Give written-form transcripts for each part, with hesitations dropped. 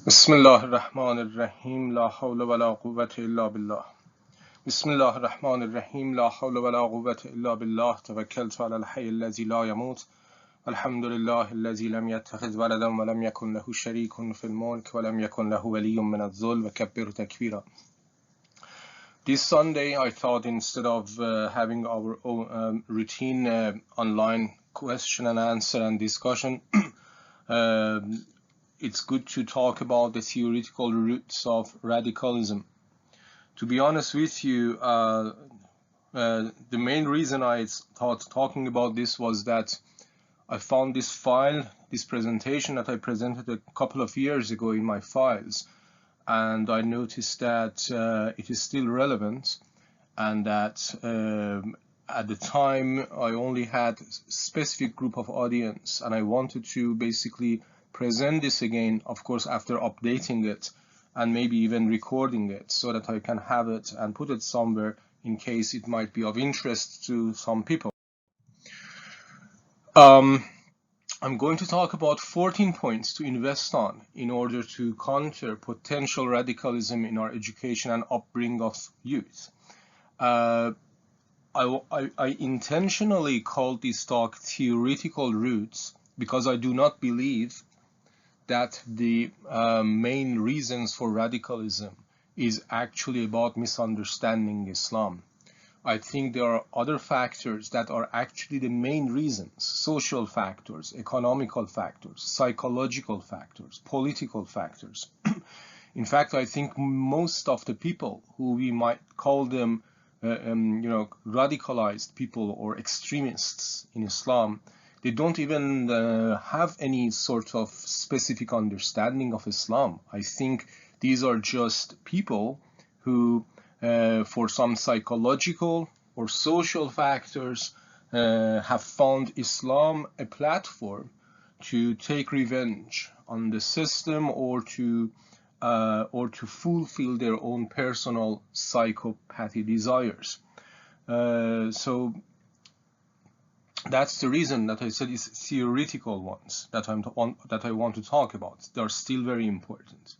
بسم الله الرحمن الرحیم لا حول ولا قوة الا بالله. بسم الله الرحمن الرحیم لا حول ولا قوة الا بالله. توکلت على الحي الذي لا يموت. الحمد لله الذي لم يتخذ ولدا ولم يكن له شريك في الملك ولم يكن له ولي من الذل وكبره تكبيرا. This Sunday I thought instead of having our own, routine online question and answer and discussion, it's good to talk about the theoretical roots of radicalism. To be honest with you, the main reason I thought talking about this was that I found this file, this presentation that I presented a couple of years ago in my files, and I noticed that it is still relevant, and that at the time I only had a specific group of audience, and I wanted to basically present this again, of course after updating it and maybe even recording it so that I can have it and put it somewhere in case it might be of interest to some people. I'm going to talk about 14 points to invest on in order to counter potential radicalism in our education and upbringing of youth. I intentionally called this talk theoretical roots because I do not believe that the main reasons for radicalism is actually about misunderstanding Islam. I think there are other factors that are actually the main reasons: social factors, economical factors, psychological factors, political factors. In fact, I think most of the people who we might call them radicalized people or extremists in Islam, they don't even have any sort of specific understanding of Islam. I think these are just people who, for some psychological or social factors, have found Islam a platform to take revenge on the system or to fulfill their own personal psychopathy desires. So that's the reason that I said it's theoretical ones that I want to talk about. They are still very important.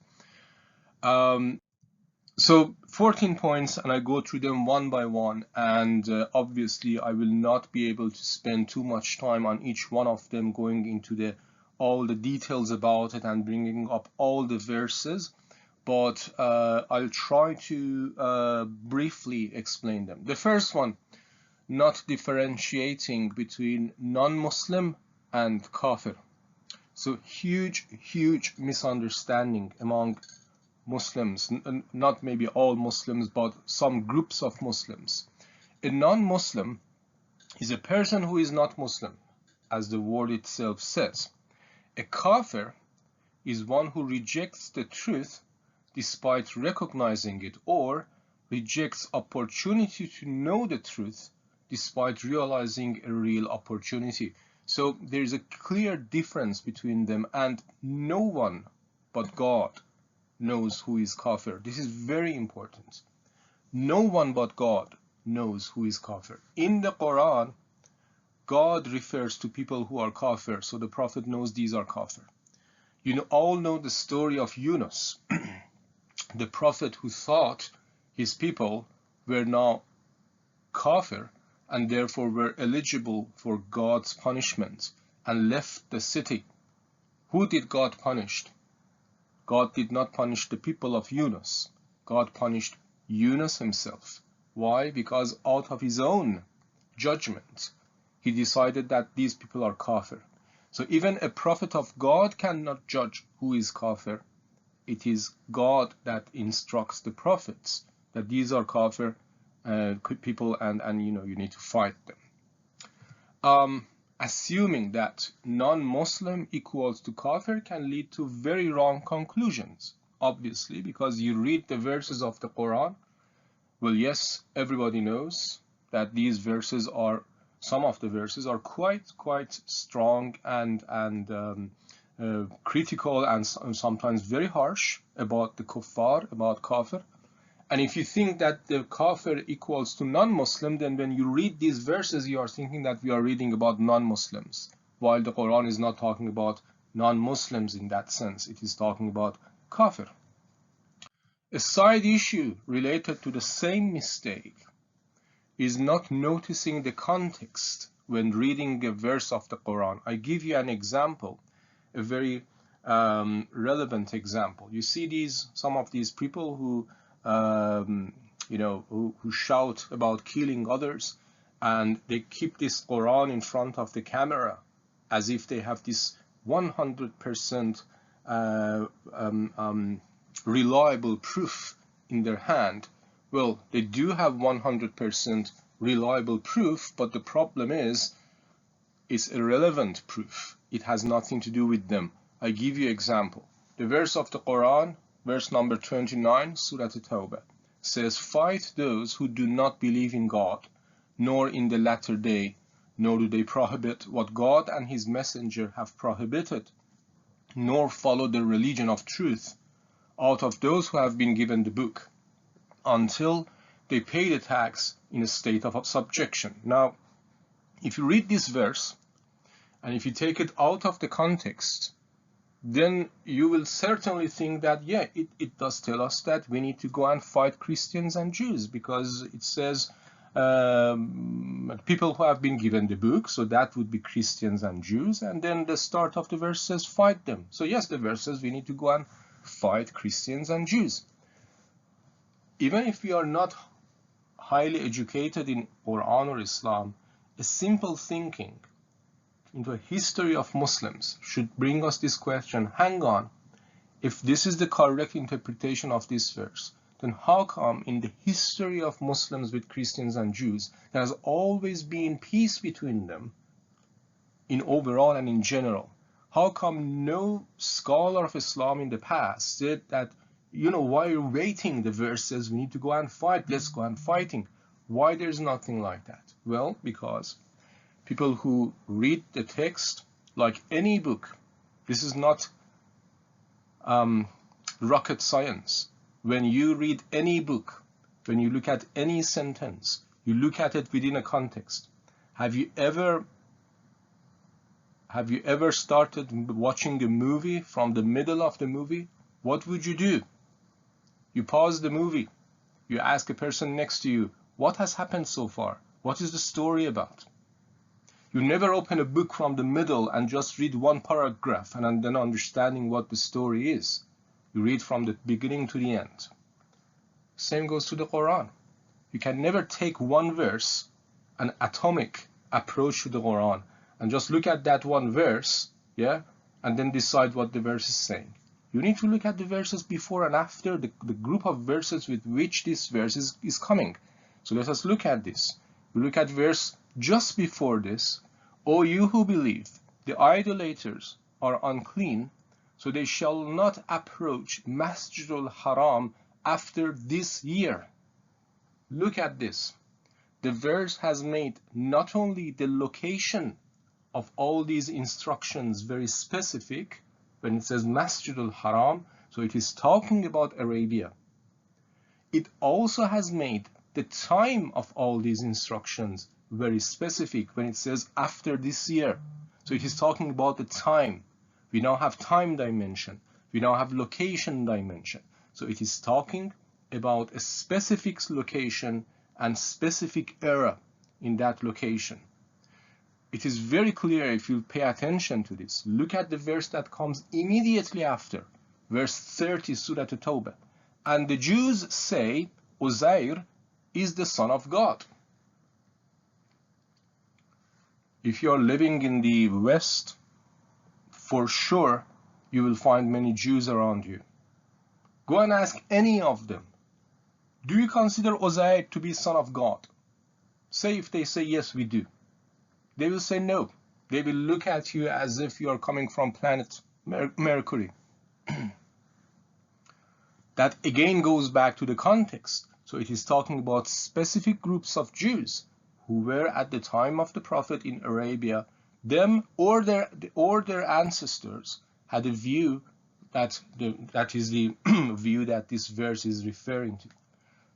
So 14 points, and I go through them one by one, and obviously I will not be able to spend too much time on each one of them, going into all the details about it and bringing up all the verses, but I'll try to briefly explain them. The first one, not differentiating between non-Muslim and kafir. So huge misunderstanding among Muslims, not maybe all Muslims, but some groups of Muslims. A non-Muslim is a person who is not Muslim, as the word itself says. A kafir is one who rejects the truth despite recognizing it, or rejects opportunity to know the truth despite realizing a real opportunity. So there is a clear difference between them, and no one but God knows who is kafir. This is very important. No one but God knows who is kafir. In the Quran, God refers to people who are kafir, so the Prophet knows these are kafir. You all know the story of Yunus, the Prophet who thought his people were now kafir and therefore were eligible for God's punishment, and left the city. Who did God punish? God did not punish the people of Yunus. God punished Yunus himself. Why? Because out of his own judgment, he decided that these people are kafir. So even a prophet of God cannot judge who is kafir. It is God that instructs the prophets that these are kafir people, and you need to fight them. Assuming that non-Muslim equals to kafir can lead to very wrong conclusions, obviously, because you read the verses of the Quran. Well, yes, everybody knows that these verses are, some of the verses are quite strong and critical and sometimes very harsh about the kuffar, about kafir. And if you think that the kafir equals to non-Muslim, then when you read these verses, you are thinking that we are reading about non-Muslims, while the Quran is not talking about non-Muslims in that sense. It is talking about kafir. A side issue related to the same mistake is not noticing the context when reading a verse of the Quran. I give you an example, a very relevant example. You see some of these people who who shout about killing others, and they keep this Quran in front of the camera as if they have this 100% reliable proof in their hand. Well, they do have 100% reliable proof, but the problem is it's irrelevant proof. It has nothing to do with them. I give you example. The verse of the Quran, verse number 29, Surah At-Tawbah, says, "Fight those who do not believe in God, nor in the latter day, nor do they prohibit what God and his messenger have prohibited, nor follow the religion of truth out of those who have been given the book, until they pay the tax in a state of subjection." Now, if you read this verse, and if you take it out of the context, then you will certainly think that, yeah, it does tell us that we need to go and fight Christians and Jews, because it says people who have been given the book, so that would be Christians and Jews, and then the start of the verse says fight them. So yes, the verse says we need to go and fight Christians and Jews. Even if we are not highly educated in Quran or Islam, a simple thinking into a history of Muslims should bring us this question: hang on, if this is the correct interpretation of this verse, then how come in the history of Muslims with Christians and Jews there has always been peace between them in overall and in general? How come no scholar of Islam in the past said that, why are you waiting? The verse says we need to go and fight, let's go and fighting. Why there's nothing like that? Well, because people who read the text, like any book, this is not rocket science. When you read any book, when you look at any sentence, you look at it within a context. Have you ever started watching a movie from the middle of the movie? What would you do? You pause the movie. You ask a person next to you, what has happened so far? What is the story about? You never open a book from the middle and just read one paragraph and then understanding what the story is. You read from the beginning to the end. Same goes to the Quran. You can never take one verse, an atomic approach to the Quran, and just look at that one verse, and then decide what the verse is saying. You need to look at the verses before and after, the group of verses with which this verse is coming. So let us look at this. We look at verse just before this. "O you who believe, the idolaters are unclean, so they shall not approach Masjidul Haram after this year." Look at this. The verse has made not only the location of all these instructions very specific. When it says Masjidul Haram, so it is talking about Arabia. It also has made the time of all these instructions very specific when it says after this year. So it is talking about the time. We now have time dimension. We now have location dimension. So it is talking about a specific location and specific era in that location. It is very clear if you pay attention to this. Look at the verse that comes immediately after, verse 30, Surah At-Tawbah. "And the Jews say Uzair is the son of God." If you are living in the West, for sure you will find many Jews around you. Go and ask any of them, do you consider Uzair to be son of God? Say if they say yes, we do. They will say no. They will look at you as if you are coming from planet Mercury. That again goes back to the context. So it is talking about specific groups of Jews who were at the time of the Prophet in Arabia. Them or their ancestors had a view that is the view that this verse is referring to.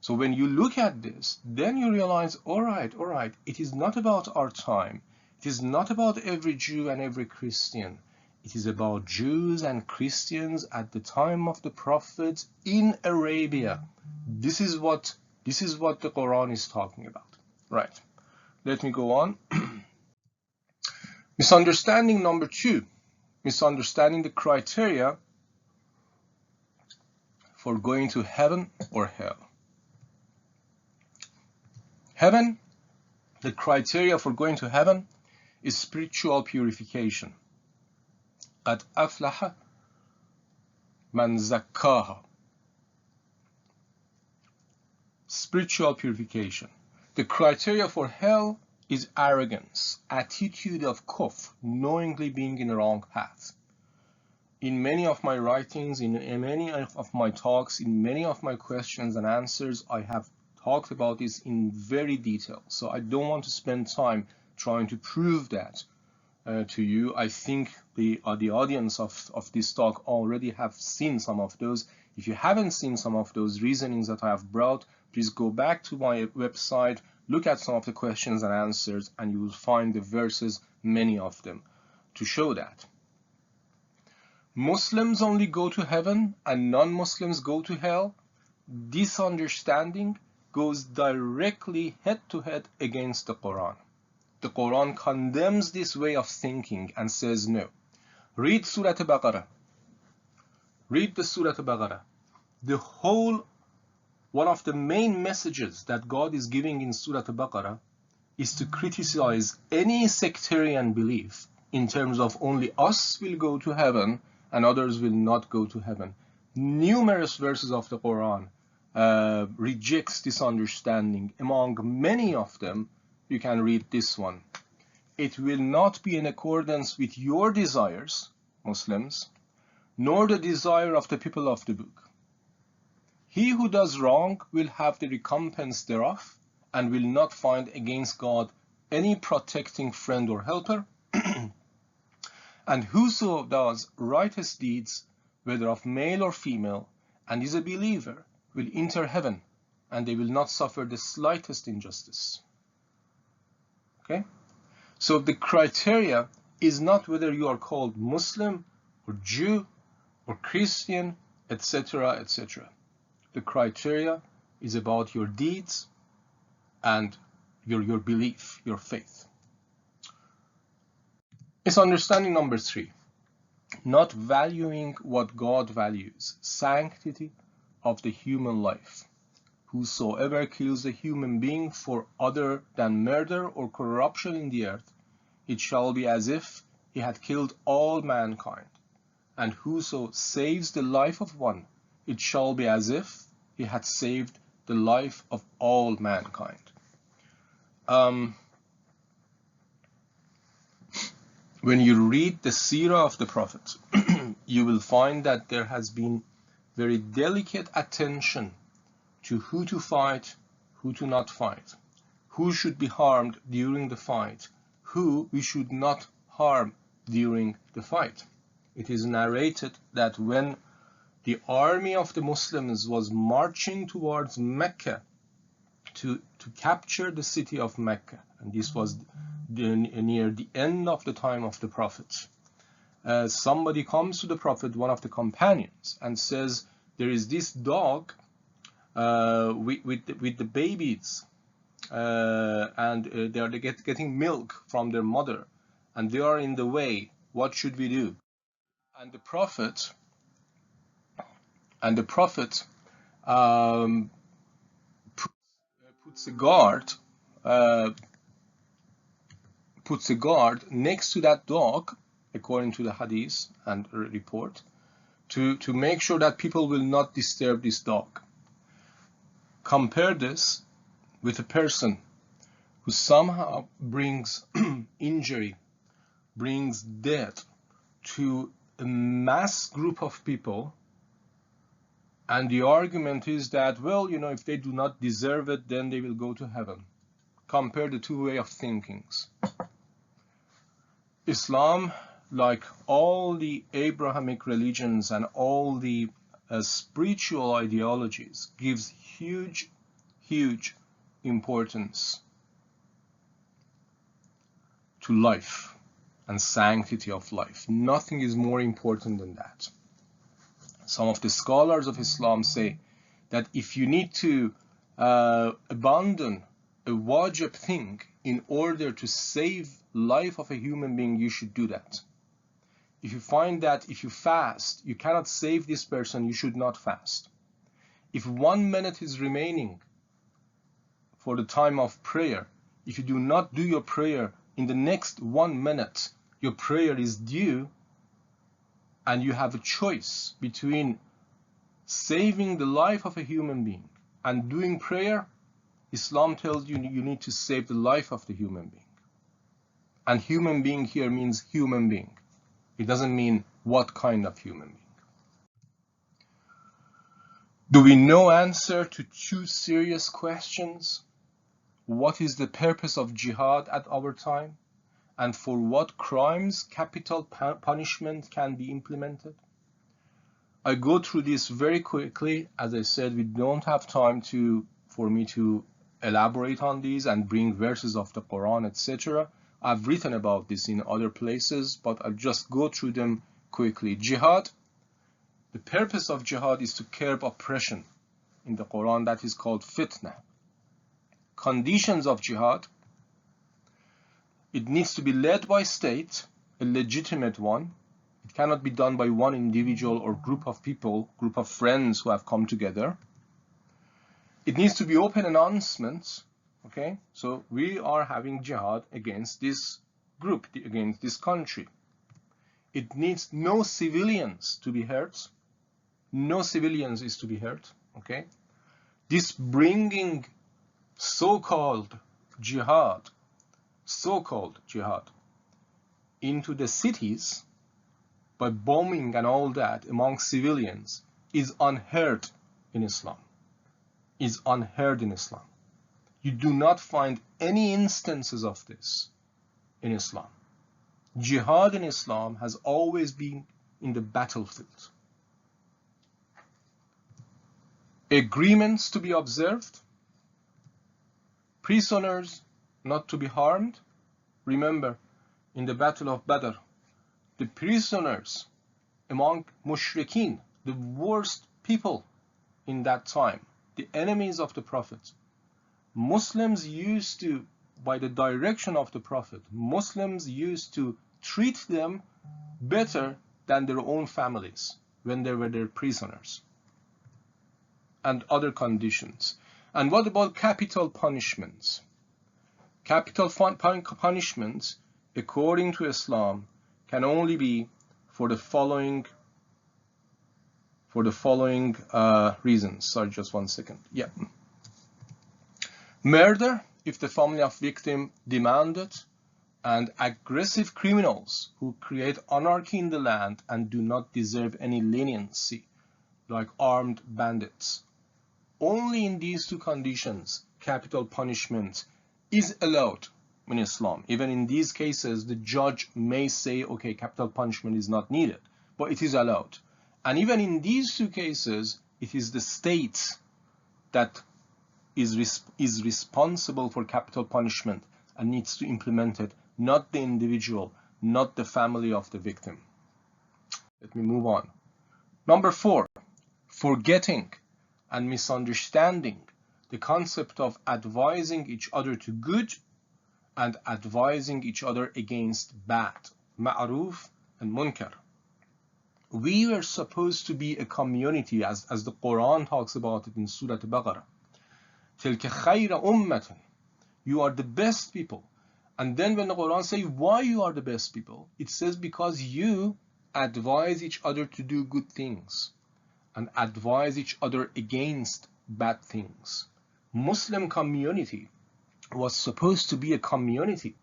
So when you look at this, then you realize, all right, it is not about our time. It is not about every Jew and every Christian. It is about Jews and Christians at the time of the Prophet in Arabia. This is what the Quran is talking about. Right. Let me go on. Misunderstanding number 2. Misunderstanding the criteria for going to heaven or hell. Heaven, the criteria for going to heaven is spiritual purification. قد أفلح من زكاها. Spiritual purification. The criteria for hell is arrogance, attitude of kufr, knowingly being in the wrong path. In many of my writings, in many of my talks, in many of my questions and answers, I have talked about this in very detail. So I don't want to spend time trying to prove that to you. I think the audience of this talk already have seen some of those. If you haven't seen some of those reasonings that I have brought, please go back to my website, look at some of the questions and answers, and you will find the verses, many of them, to show that. Muslims only go to heaven and non-Muslims go to hell. This understanding goes directly head-to-head against the Quran. The Quran condemns this way of thinking and says no. Read Surah Al-Baqarah. Read the Surah Al-Baqarah. The whole, one of the main messages that God is giving in Surah Al-Baqarah is to criticize any sectarian belief in terms of only us will go to heaven and others will not go to heaven. Numerous verses of the Quran rejects this understanding. Among many of them, you can read this one. It will not be in accordance with your desires, Muslims, nor the desire of the people of the book. He who does wrong will have the recompense thereof and will not find against God any protecting friend or helper. And whoso does righteous deeds, whether of male or female, and is a believer, will enter heaven, and they will not suffer the slightest injustice. Okay? So the criteria is not whether you are called Muslim or Jew or Christian, etc., etc. The criteria is about your deeds and your belief, your faith. It's understanding number 3. Not valuing what God values, sanctity of the human life. Whosoever kills a human being for other than murder or corruption in the earth, it shall be as if he had killed all mankind. And whoso saves the life of one, it shall be as if he had saved the life of all mankind. When you read the seerah of the Prophet, you will find that there has been very delicate attention to who to fight, who to not fight, who should be harmed during the fight, who we should not harm during the fight. It is narrated that when the army of the Muslims was marching towards Mecca to capture the city of Mecca, and this was near the end of the time of the Prophet, somebody comes to the Prophet, one of the companions, and says, there is this dog with the babies, and they are getting milk from their mother, and they are in the way. What should we do? And the Prophet puts a guard next to that dog, according to the hadith and report, to make sure that people will not disturb this dog. Compare this with a person who somehow brings injury, brings death to a mass group of people, and the argument is that, well, you know, if they do not deserve it, then they will go to heaven. Compare the two ways of thinkings. Islam, like all the Abrahamic religions and all the spiritual ideologies, gives huge importance to life, and sanctity of life. Nothing is more important than that. Some of the scholars of Islam say that if you need to abandon a wajib thing in order to save life of a human being, you should do that. If you find that if you fast, you cannot save this person, you should not fast. If 1 minute is remaining for the time of prayer, if you do not do your prayer in the next 1 minute, your prayer is due, and you have a choice between saving the life of a human being and doing prayer, Islam tells you you need to save the life of the human being. And human being here means human being. It doesn't mean what kind of human being. Do we know answer to two serious questions? What is the purpose of jihad at our time? And for what crimes capital punishment can be implemented? I go through this very quickly. As I said, we don't have time for me to elaborate on these and bring verses of the Quran, etc. I've written about this in other places, but I'll just go through them quickly. Jihad, the purpose of jihad is to curb oppression. In the Quran, that is called fitna. Conditions of jihad: it needs to be led by state, a legitimate one. It cannot be done by one individual or group of people, group of friends who have come together. It needs to be open announcements. Okay, so we are having jihad against this group, against this country. It needs no civilians to be hurt. No civilians is to be hurt. Okay, this bringing so-called jihad into the cities by bombing and all that among civilians is unheard in Islam. Is unheard in Islam. You do not find any instances of this in Islam. Jihad in Islam has always been in the battlefield. Agreements to be observed. Prisoners not to be harmed. Remember, in the Battle of Badr, the prisoners among mushrikeen, the worst people in that time, the enemies of the Prophet, Muslims used to, by the direction of the Prophet, Muslims used to treat them better than their own families when they were their prisoners, and other conditions. And what about capital punishments? Capital punishments, according to Islam, can only be for the following reasons. Sorry, just 1 second. Yeah. Murder, if the family of victim demand it, and aggressive criminals who create anarchy in the land and do not deserve any leniency, like armed bandits. Only in these two conditions, capital punishment is allowed in Islam. Even in these cases, the judge may say, okay, capital punishment is not needed, but it is allowed. And even in these two cases, it is the state that is responsible for capital punishment and needs to implement it, not the individual, not the family of the victim. Let me move on. Number 4, forgetting and misunderstanding the concept of advising each other to good and advising each other against bad, ma'ruf and munkar. We were supposed to be a community, as the Quran talks about it in Surah Al-Baqarah. Tilka khayra ummatan. You are the best people. And then when the Quran says why you are the best people, it says because you advise each other to do good things and advise each other against bad things. Muslim community was supposed to be a community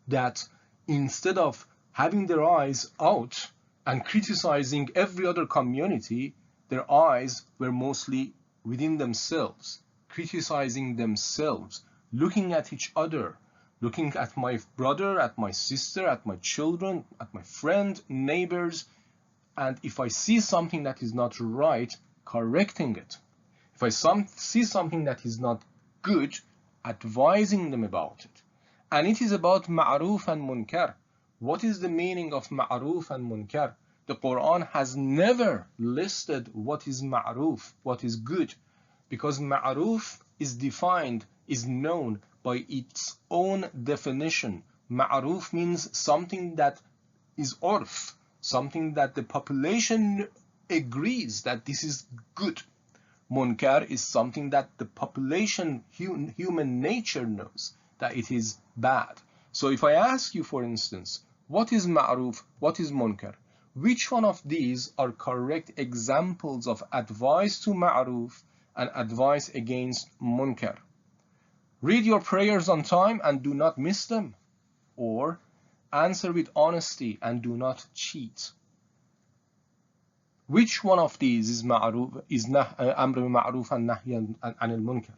that instead of having their eyes out and criticizing every other community, their eyes were mostly within themselves, criticizing themselves, looking at each other, looking at my brother, at my sister, at my children, at my friend, neighbors, and if I see something that is not right, correcting it. If I see something that is not good, advising them about it. And it is about ma'ruf and munkar. What is the meaning of ma'ruf and munkar? The Quran has never listed what is ma'ruf, what is good, because ma'ruf is defined, is known by its own definition. Ma'ruf means something that is urf, something that the population agrees that this is good. Munkar is something that the population, human nature knows that it is bad. So if I ask you, for instance, what is ma'ruf, what is munkar? Which one of these are correct examples of advice to ma'ruf and advice against munkar? Read your prayers on time and do not miss them, or answer with honesty and do not cheat. Which one of these is ma'ruf, is amr bil ma'ruf and nahy anil munkar?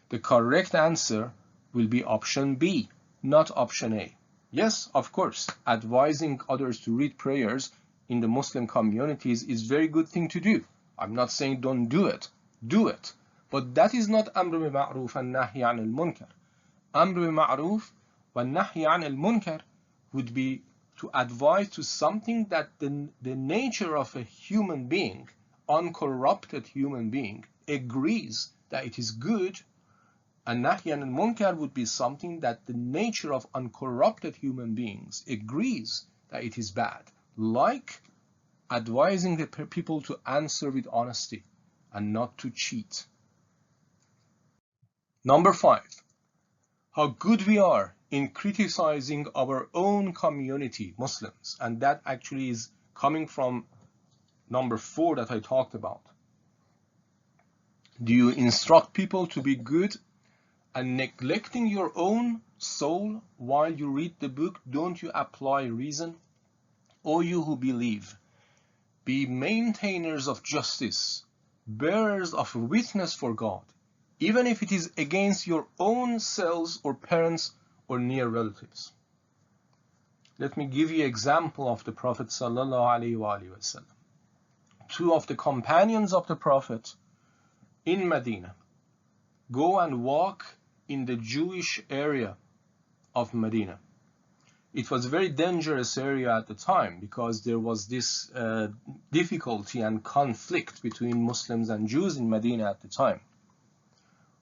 The correct answer will be option B, not option A. Yes, of course, advising others to read prayers in the Muslim communities is a very good thing to do. I'm not saying don't do it. Do it. But that is not amr bil ma'ruf and nahy anil munkar. Amr bil ma'ruf wa nahy anil munkar would be to advise to something that the nature of a human being, uncorrupted human being, agrees that it is good, and nahy anil munkar would be something that the nature of uncorrupted human beings agrees that it is bad, like advising the people to answer with honesty and not to cheat. Number 5, how good we are in criticizing our own community, Muslims, and that actually is coming from number 4 that I talked about. Do you instruct people to be good and neglecting your own soul while you read the book? Don't you apply reason? O you who believe, be maintainers of justice, bearers of witness for God, even if it is against your own selves or parents or near relatives. Let me give you an example of the Prophet ﷺ. 2 of the companions of the Prophet in Medina go and walk in the Jewish area of Medina. It was a very dangerous area at the time because there was this difficulty and conflict between Muslims and Jews in Medina at the time.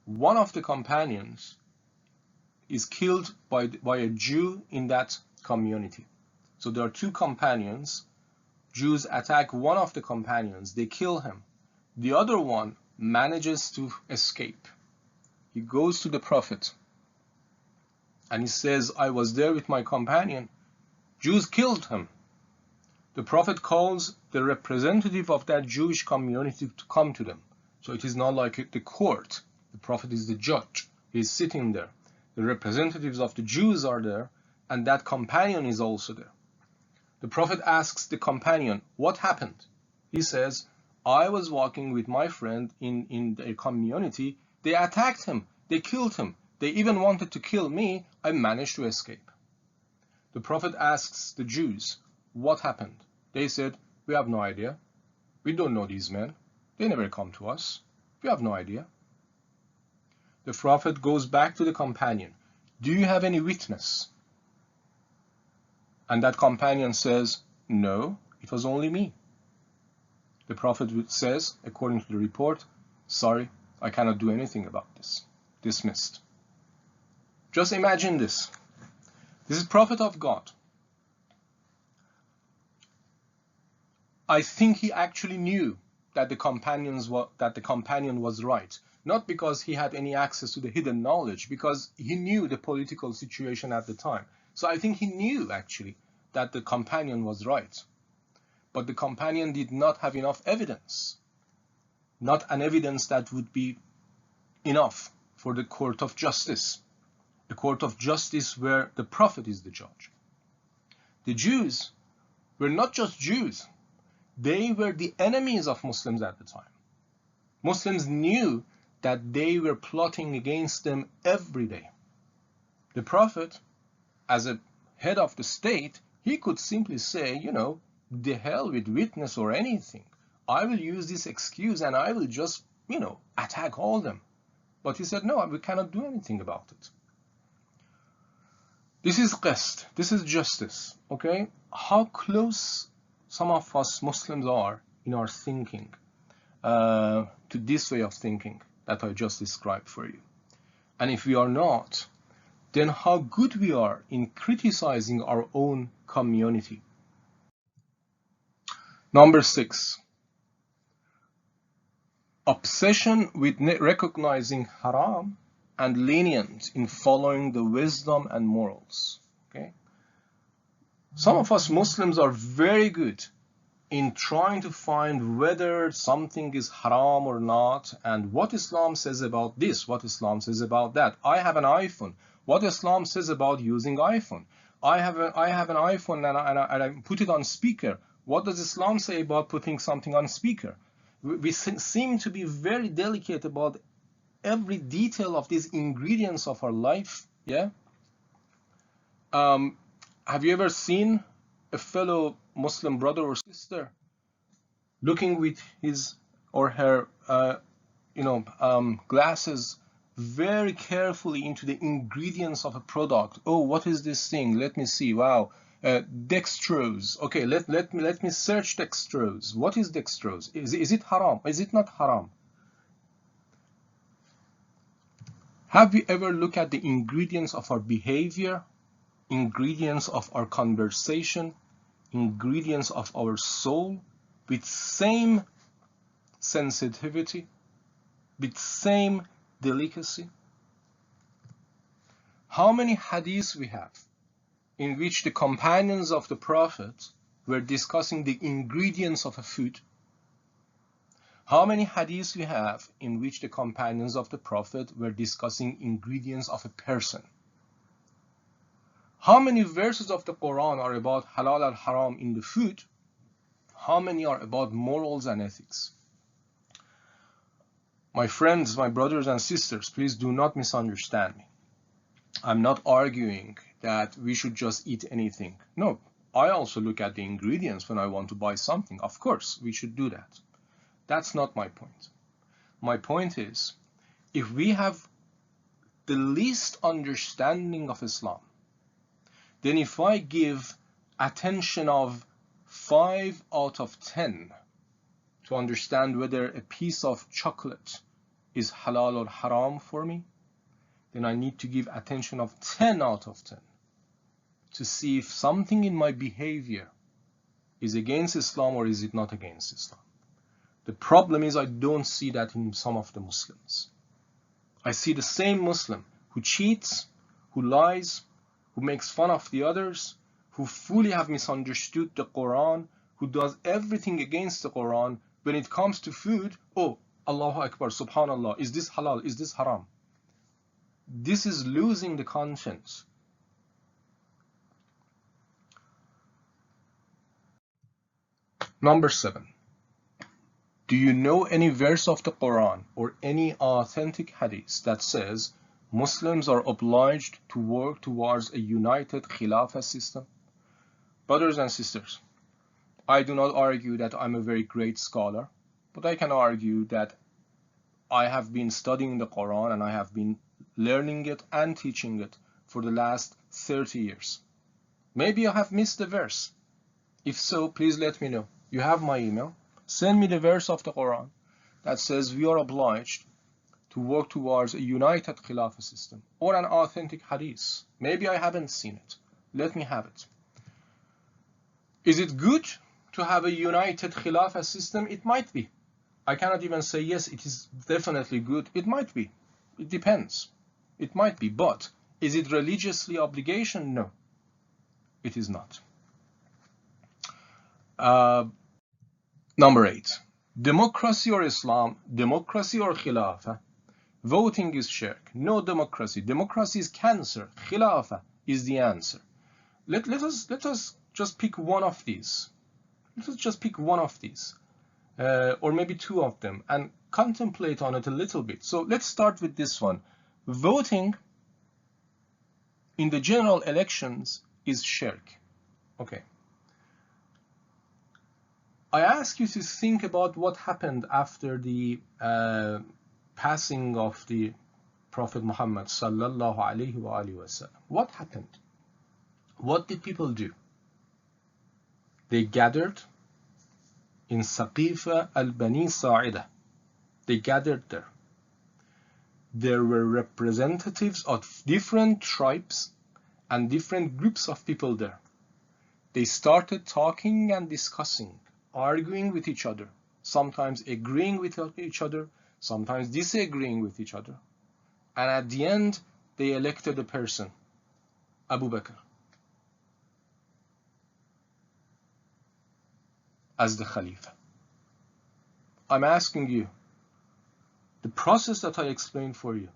One of the companions is killed by a Jew in that community. So there are 2 companions. Jews attack one of the companions. They kill him. The other one manages to escape. He goes to the Prophet and he says, I was there with my companion. Jews killed him. The Prophet calls the representative of that Jewish community to come to them. So it is not like the court. The Prophet is the judge. He is sitting there. The representatives of the Jews are there, and that companion is also there. The Prophet asks the companion, what happened? He says, I was walking with my friend in the community. They attacked him. They killed him. They even wanted to kill me. I managed to escape. The Prophet asks the Jews, what happened? They said, we have no idea. We don't know these men. They never come to us. We have no idea. The Prophet goes back to the companion. Do you have any witness? And that companion says, no, it was only me. The Prophet says, according to the report, sorry, I cannot do anything about this. Dismissed. Just imagine this. This is Prophet of God. I think he actually knew that the companion was right. Not because he had any access to the hidden knowledge, because he knew the political situation at the time. So I think he knew actually that the companion was right. But the companion did not have enough evidence. Not an evidence that would be enough for the court of justice. A court of justice where the Prophet is the judge. The Jews were not just Jews. They were the enemies of Muslims at the time. Muslims knew that they were plotting against them every day. The Prophet, as a head of the state, he could simply say, the hell with witness or anything. I will use this excuse and I will just, attack all them. But he said, no, we cannot do anything about it. This is qist, this is justice, okay? How close some of us Muslims are in our thinking to this way of thinking that I just described for you. And if we are not, then how good we are in criticizing our own community. Number 6, obsession with recognizing haram and lenient in following the wisdom and morals. Okay? Some of us Muslims are very good in trying to find whether something is haram or not, and what Islam says about this, what Islam says about that. I have an iPhone. What Islam says about using iPhone. I have an iPhone and I put it on speaker. What does Islam say about putting something on speaker? We seem to be very delicate about every detail of these ingredients of our life. Yeah. Have you ever seen a fellow Muslim brother or sister looking with his or her glasses very carefully into the ingredients of a product? Oh, what is this thing? Let me see. Wow, dextrose. Okay, let me search dextrose. What is dextrose? Is it haram? Is it not haram? Have we ever looked at the ingredients of our behavior, ingredients of our conversation, ingredients of our soul with same sensitivity, with same delicacy? How many hadiths we have in which the companions of the Prophet were discussing the ingredients of a food? How many hadiths we have in which the companions of the Prophet were discussing ingredients of a person? How many verses of the Quran are about halal and haram in the food? How many are about morals and ethics? My friends, my brothers and sisters, please do not misunderstand me. I'm not arguing that we should just eat anything. No, I also look at the ingredients when I want to buy something. Of course, we should do that. That's not my point. My point is, if we have the least understanding of Islam, then if I give attention of 5 out of 10 to understand whether a piece of chocolate is halal or haram for me, then I need to give attention of 10 out of 10 to see if something in my behavior is against Islam or is it not against Islam. The problem is I don't see that in some of the Muslims. I see the same Muslim who cheats, who lies, who makes fun of the others, who fully have misunderstood the Quran, who does everything against the Quran. When it comes to food, oh, Allahu Akbar, Subhanallah, is this halal, is this haram? This is losing the conscience. Number 7. Do you know any verse of the Quran or any authentic hadith that says Muslims are obliged to work towards a united Khilafah system? Brothers and sisters, I do not argue that I'm a very great scholar, but I can argue that I have been studying the Quran and I have been learning it and teaching it for the last 30 years. Maybe I have missed a verse. If so, please let me know. You have my email. Send me the verse of the Quran that says we are obliged to work towards a united Khilafah system, or an authentic hadith. Maybe I haven't seen it. Let me have it. Is it good to have a united Khilafah system? It might be. I cannot even say yes, it is definitely good. It might be. It depends. It might be. But is it religiously obligation? No, it is not. Number 8. Democracy or Islam? Democracy or Khilafah? Voting is shirk. No democracy. Democracy is cancer. Khilafah is the answer. Let us just pick one of these. Let us just pick one of these, or maybe 2 of them, and contemplate on it a little bit. So let's start with this one. Voting in the general elections is shirk. Okay. I ask you to think about what happened after the passing of the Prophet Muhammad sallallahu alaihi wasallam. What happened? What did people do? They gathered in Saqifa al-Bani Sa'ida. They gathered there. There were representatives of different tribes and different groups of people there. They started talking and discussing, arguing with each other, sometimes agreeing with each other, sometimes disagreeing with each other. And at the end, they elected a person, Abu Bakr, as the Khalifa. I'm asking you, the process that I explained for you,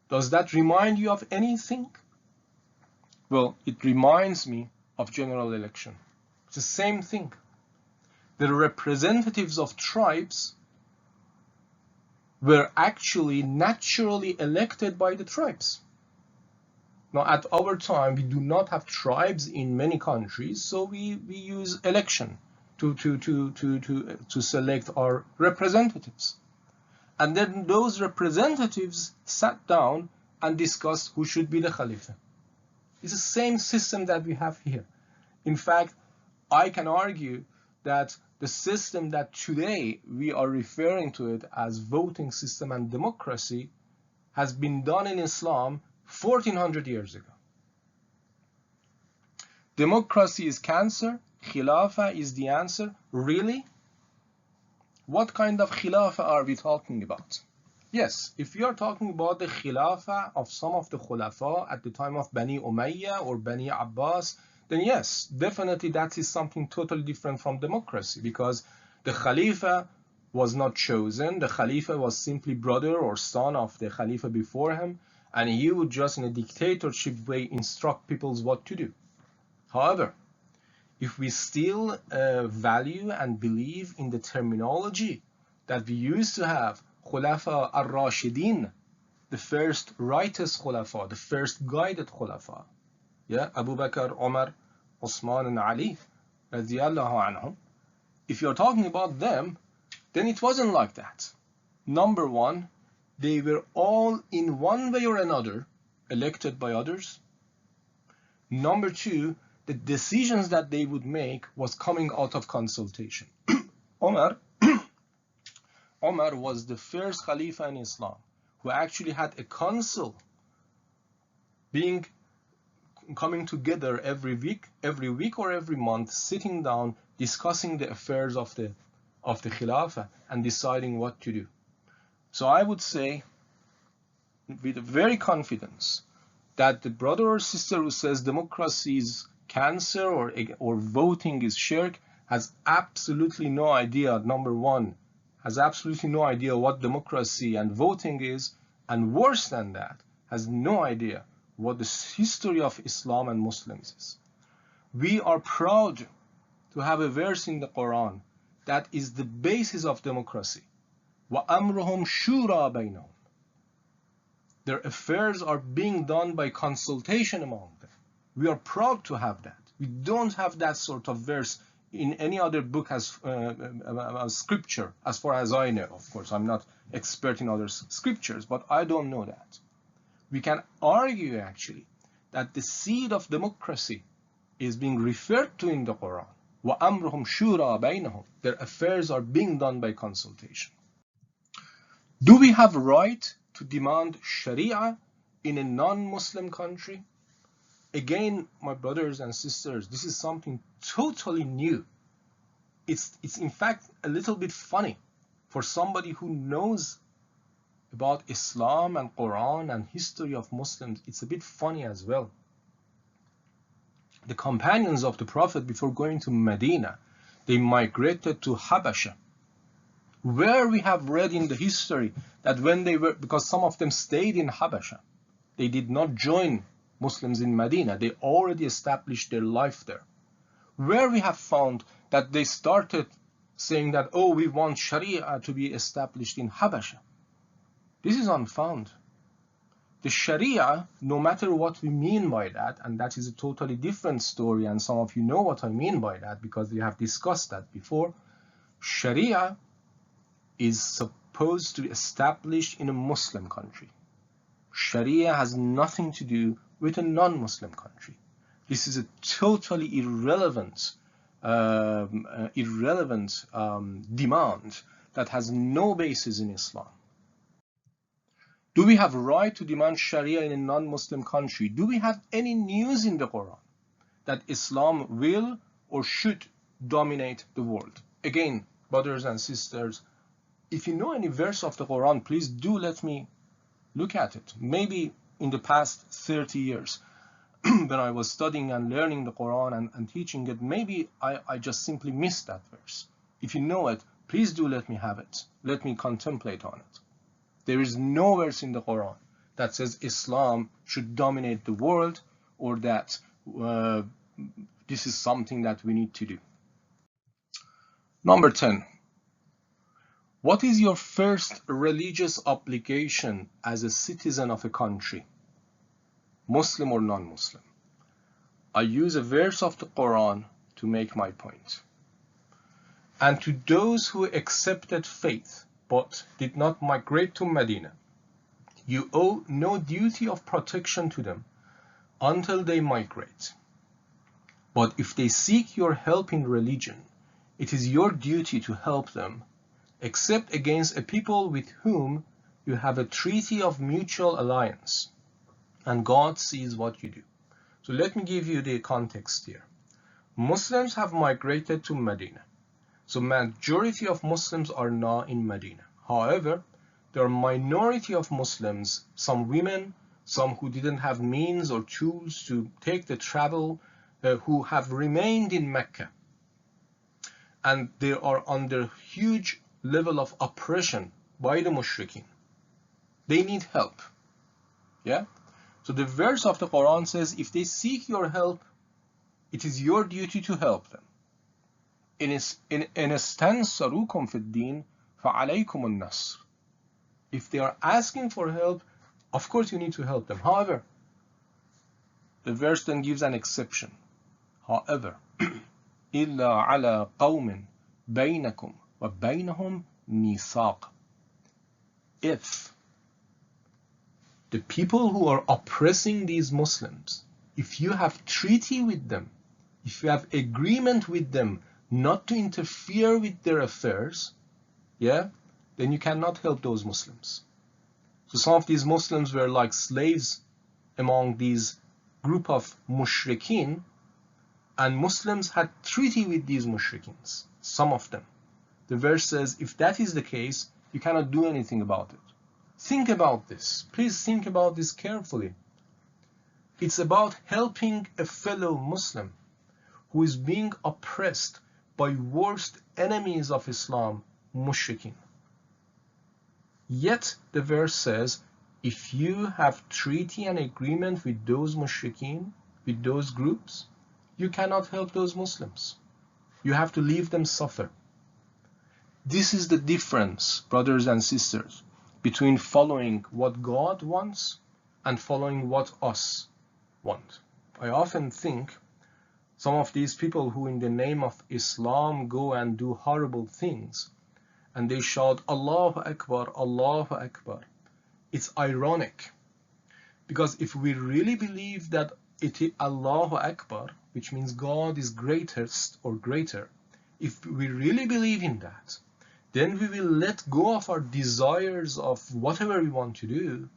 does that remind you of anything? Well, it reminds me of general election. It's the same thing. The representatives of tribes were actually naturally elected by the tribes. Now, at our time, we do not have tribes in many countries, so we use election to select our representatives. And then those representatives sat down and discussed who should be the Khalifa. It's the same system that we have here. In fact, I can argue that the system that today we are referring to it as voting system and democracy has been done in Islam 1400 years ago. Democracy is cancer, Khilafah is the answer. Really? What kind of Khilafah are we talking about? Yes, if you are talking about the Khilafah of some of the Khulafa at the time of Bani Umayyah or Bani Abbas, then yes, definitely that is something totally different from democracy, because the Khalifa was not chosen. The Khalifa was simply brother or son of the Khalifa before him, and he would just in a dictatorship way instruct people what to do. However, if we still value and believe in the terminology that we used to have, Khulafa al-Rashidin, the first righteous Khulafa, the first guided Khulafa, yeah, Abu Bakr, Umar, Osman and Ali, radiyallahu anhum. If you're talking about them, then it wasn't like that. Number one, they were all in one way or another elected by others. Number two, the decisions that they would make was coming out of consultation. Umar was the first Khalifa in Islam who actually had a council coming together every week or every month, sitting down, discussing the affairs of the Khilafah and deciding what to do. So I would say with very confidence that the brother or sister who says democracy is cancer or voting is shirk has absolutely no idea, number one, has absolutely no idea what democracy and voting is, and worse than that, has no idea what the history of Islam and Muslims is. We are proud to have a verse in the Quran that is the basis of democracy. وَأَمْرُهُمْ شُورَى بَيْنَهُمْ. Their affairs are being done by consultation among them. We are proud to have that. We don't have that sort of verse in any other book as scripture, as far as I know. Of course, I'm not expert in other scriptures, but I don't know that. We can argue actually that the seed of democracy is being referred to in the Quran. وَأَمْرُهُمْ شُورَى بَيْنَهُمْ. Their affairs are being done by consultation. Do we have right to demand Sharia in a non-Muslim country? Again, my brothers and sisters, this is something totally new. It's in fact a little bit funny for somebody who knows about Islam and Quran and history of Muslims. It's a bit funny as well. The companions of the Prophet, before going to Medina, they migrated to Habasha, where we have read in the history that when they were, because some of them stayed in Habasha, they did not join Muslims in Medina, they already established their life there, where we have found that they started saying that, oh, we want Sharia to be established in Habasha. This is unfound. The Sharia, no matter what we mean by that, and that is a totally different story, and some of you know what I mean by that because we have discussed that before, Sharia is supposed to be established in a Muslim country. Sharia has nothing to do with a non-Muslim country. This is a totally irrelevant demand that has no basis in Islam. Do we have a right to demand Sharia in a non-Muslim country? Do we have any news in the Quran that Islam will or should dominate the world? Again, brothers and sisters, if you know any verse of the Quran, please do let me look at it. Maybe in the past 30 years, when I was studying and learning the Quran and teaching it, maybe I just simply missed that verse. If you know it, please do let me have it. Let me contemplate on it. There is no verse in the Quran that says Islam should dominate the world, or that this is something that we need to do. Number 10. What is your first religious obligation as a citizen of a country, Muslim or non-Muslim? I use a verse of the Quran to make my point. And to those who accepted faith but did not migrate to Medina, you owe no duty of protection to them until they migrate. But if they seek your help in religion, it is your duty to help them, except against a people with whom you have a treaty of mutual alliance, and God sees what you do. So let me give you the context here. Muslims have migrated to Medina. So majority of Muslims are now in Medina. However, there are minority of Muslims, some women, some who didn't have means or tools to take the travel, who have remained in Mecca. And they are under huge level of oppression by the mushrikeen. They need help. Yeah? So the verse of the Quran says, if they seek your help, it is your duty to help them. إن استنصروكم في الدين فعليكم النصر. If they are asking for help, of course you need to help them. However, the verse then gives an exception. However, إلا على قوم بينكم وبينهم ميثاق. If the people who are oppressing these Muslims, if you have treaty with them, if you have agreement with them not to interfere with their affairs, yeah, then you cannot help those Muslims. So some of these Muslims were like slaves among these group of mushrikeen, and Muslims had treaty with these mushrikeens, some of them. The verse says, if that is the case, you cannot do anything about it. Think about this. Please think about this carefully. It's about helping a fellow Muslim who is being oppressed by worst enemies of Islam, mushrikeen. Yet the verse says, if you have treaty and agreement with those mushrikeen, with those groups, you cannot help those Muslims. You have to leave them suffer. This is the difference, brothers and sisters, between following what God wants and following what us want. I often think some of these people who in the name of Islam go and do horrible things and they shout Allahu Akbar, Allahu Akbar. It's ironic, because if we really believe that it is Allahu Akbar, which means God is greatest or greater, if we really believe in that, then we will let go of our desires of whatever we want to do,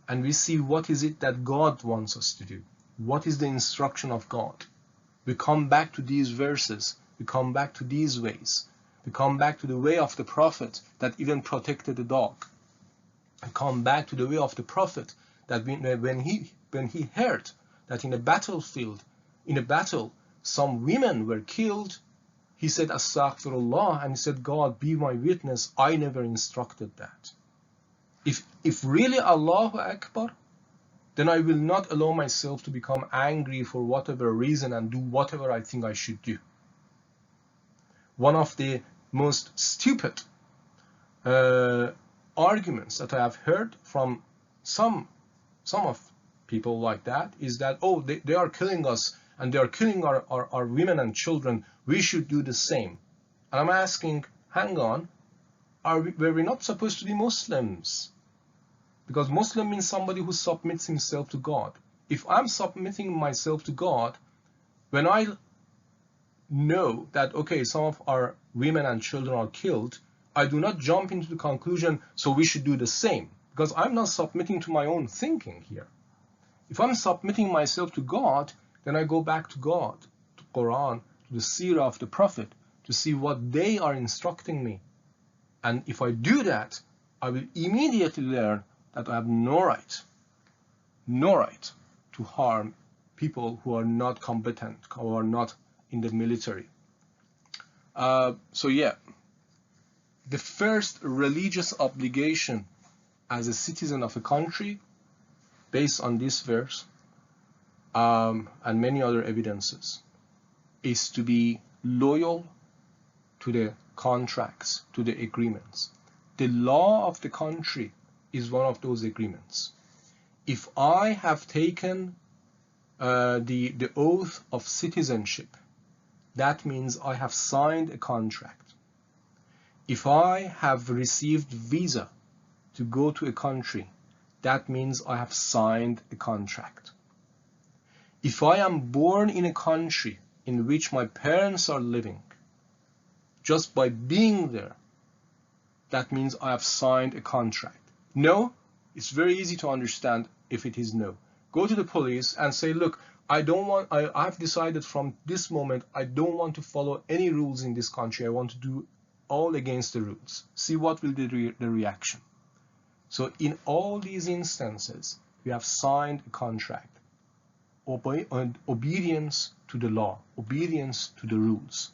and we see what is it that God wants us to do. What is the instruction of God? We come back to these verses, we come back to these ways, we come back to the way of the Prophet that even protected the dog. We come back to the way of the Prophet that when he heard that in a battlefield, in a battle, some women were killed, he said, Astaghfirullah, and he said, God, be my witness, I never instructed that. If really Allahu Akbar, then I will not allow myself to become angry for whatever reason and do whatever I think I should do. One of the most stupid arguments that I have heard from some of people like that is that, oh, they are killing us and they are killing our women and children, we should do the same. And I'm asking, hang on, were we not supposed to be Muslims? Because Muslim means somebody who submits himself to God. If I'm submitting myself to God, When I know that, okay, some of our women and children are killed, I do not jump into the conclusion, so we should do the same, because I'm not submitting to my own thinking here. If I'm submitting myself to God, then I go back to God, to Quran, to the seerah of the Prophet, to see what they are instructing me. And if I do that, I will immediately learn that I have no right to harm people who are not competent, who are not in the military. So yeah, the first religious obligation as a citizen of a country, based on this verse and many other evidences, is to be loyal to the contracts, to the agreements. The law of the country is one of those agreements. If I have taken the oath of citizenship, that means I have signed a contract. If I have received visa to go to a country, that means I have signed a contract. If I am born in a country in which my parents are living, just by being there, that means I have signed a contract. No, it's very easy to understand if it is no. Go to the police and say, look, I've decided from this moment, I don't want to follow any rules in this country. I want to do all against the rules. See what will be the reaction. So in all these instances, we have signed a contract. Obedience to the law, obedience to the rules.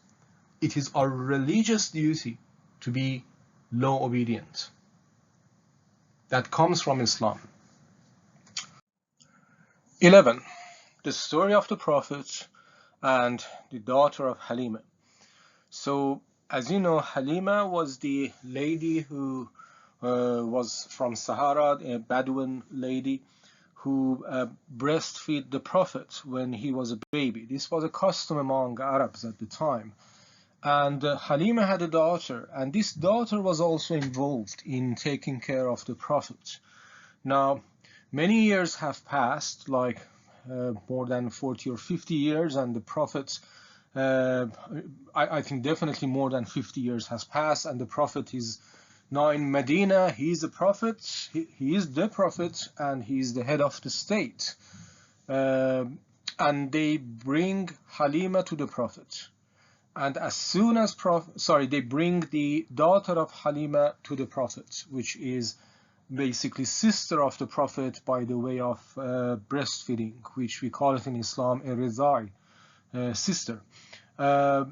It is our religious duty to be law obedient. That comes from Islam. 11. The story of the Prophet and the daughter of Halima. So, as you know, Halima was the lady who was from Sahara, a Bedouin lady who breastfed the Prophet when he was a baby. This was a custom among Arabs at the time. And Halima had a daughter, and this daughter was also involved in taking care of the Prophet. Now, many years have passed, like more than 40 or 50 years, and the Prophet, I think definitely more than 50 years has passed, and the Prophet is now in Medina. He is a prophet, he is the Prophet, and he is the head of the state. And they bring Halima to the Prophet. And as soon as they bring the daughter of Halima to the Prophet, which is basically sister of the Prophet by the way of breastfeeding, which we call it in Islam a rizai, sister. As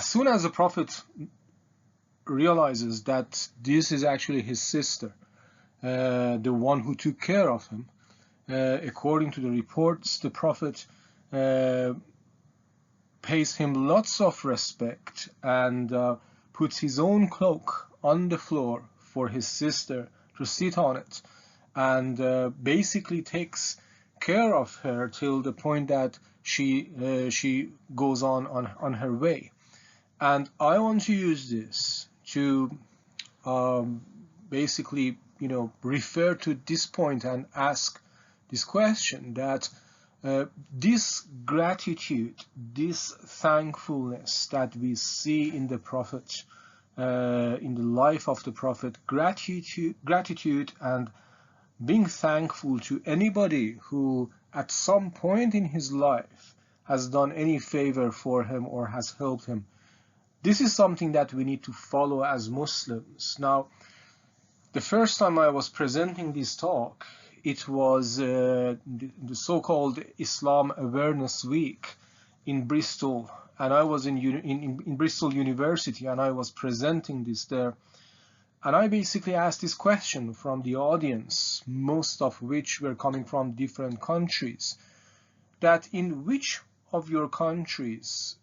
soon as the Prophet realizes that this is actually his sister, the one who took care of him, according to the reports, the Prophet pays him lots of respect and puts his own cloak on the floor for his sister to sit on it, and basically takes care of her till the point that she goes on her way. And I want to use this to basically, refer to this point and ask this question, that this gratitude, this thankfulness that we see in the Prophet, in the life of the Prophet, gratitude and being thankful to anybody who at some point in his life has done any favor for him or has helped him, this is something that we need to follow as Muslims. Now, the first time I was presenting this talk, it was the so-called Islam Awareness Week in Bristol, and I was in Bristol University, and I was presenting this there. And I basically asked this question from the audience, most of which were coming from different countries, that in which of your countries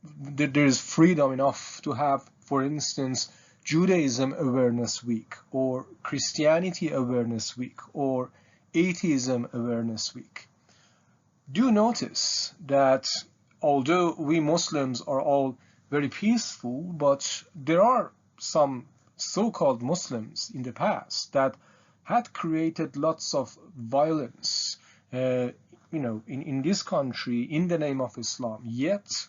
there is freedom enough to have, for instance, Judaism Awareness Week, or Christianity Awareness Week, or Atheism Awareness Week. Do notice that although we Muslims are all very peaceful, but there are some so-called Muslims in the past that had created lots of violence in this country in the name of Islam, yet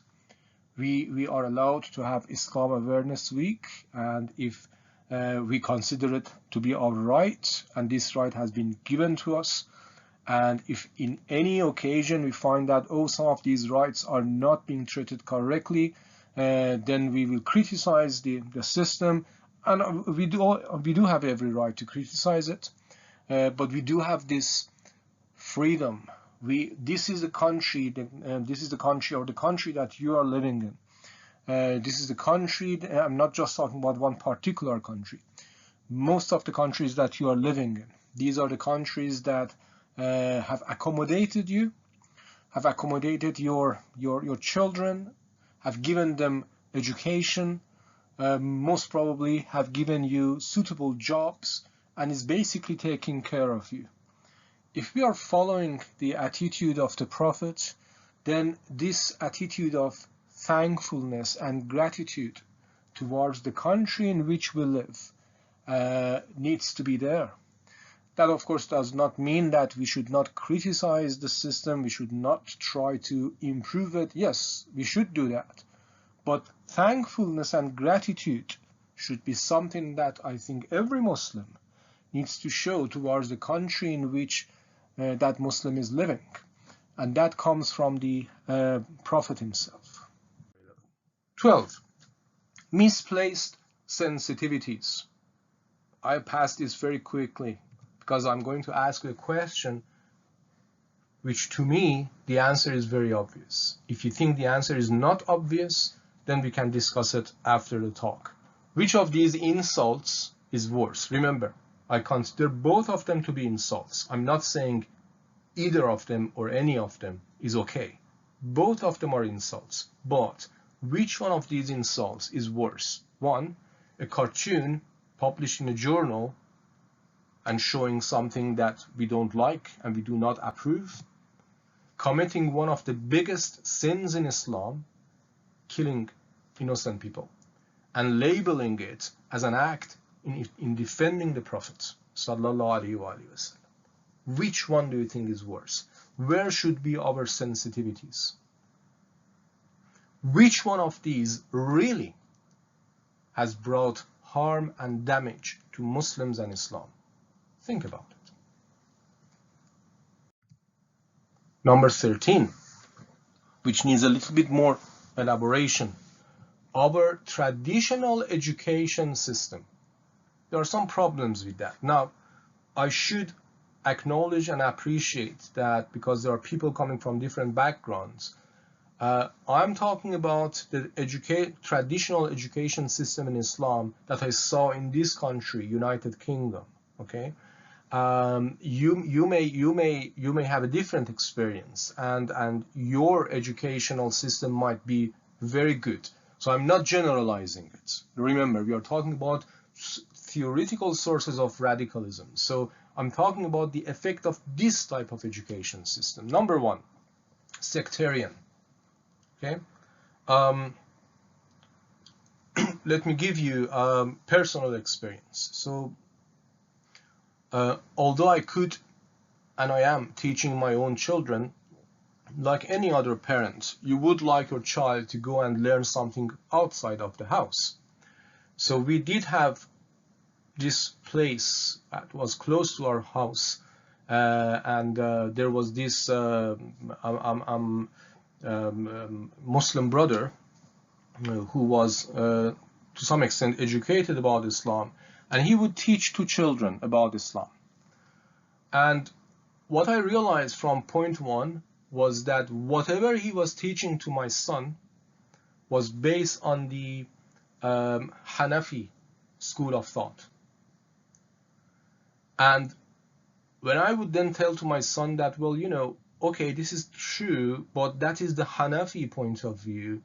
we are allowed to have Islam Awareness Week, and if we consider it to be our right, and this right has been given to us, and if in any occasion we find that, oh, some of these rights are not being treated correctly, then we will criticize the system, and we do have every right to criticize it, but we do have this freedom. This is the country, this is the country, or the country that you are living in. This is the country, I'm not just talking about one particular country. Most of the countries that you are living in, these are the countries that have accommodated you, have accommodated your children, have given them education, most probably have given you suitable jobs, and is basically taking care of you. If we are following the attitude of the Prophet, then this attitude of thankfulness and gratitude towards the country in which we live needs to be there. That, of course, does not mean that we should not criticize the system, we should not try to improve it. Yes, we should do that. But thankfulness and gratitude should be something that I think every Muslim needs to show towards the country in which that Muslim is living. And that comes from the Prophet himself. 12. Misplaced sensitivities. I pass this very quickly because I'm going to ask you a question which, to me, the answer is very obvious. If you think the answer is not obvious, then we can discuss it after the talk. Which of these insults is worse? Remember, I consider both of them to be insults. I'm not saying either of them or any of them is okay. Both of them are insults. But which one of these insults is worse? One, a cartoon published in a journal and showing something that we don't like and we do not approve. Committing one of the biggest sins in Islam, killing innocent people, and labeling it as an act in defending the Prophet sallallahu alaihi wasallam. Which one do you think is worse? Where should be our sensitivities? Which one of these really has brought harm and damage to Muslims and Islam? Think about it. Number 13, which needs a little bit more elaboration. Our traditional education system. There are some problems with that. Now, I should acknowledge and appreciate that because there are people coming from different backgrounds. I'm talking about the traditional education system in Islam that I saw in this country, United Kingdom. Okay, you may have a different experience, and your educational system might be very good. So I'm not generalizing it. Remember, we are talking about theoretical sources of radicalism. So I'm talking about the effect of this type of education system. Number one, sectarian. Okay. Let me give you personal experience. So although I could, and I am teaching my own children, like any other parent, you would like your child to go and learn something outside of the house. So we did have this place that was close to our house, and there was this Muslim brother who was to some extent educated about Islam, and he would teach to children about Islam. And what I realized from point one was that whatever he was teaching to my son was based on the Hanafi school of thought. And when I would then tell to my son that, well, you know, okay, this is true, but that is the Hanafi point of view.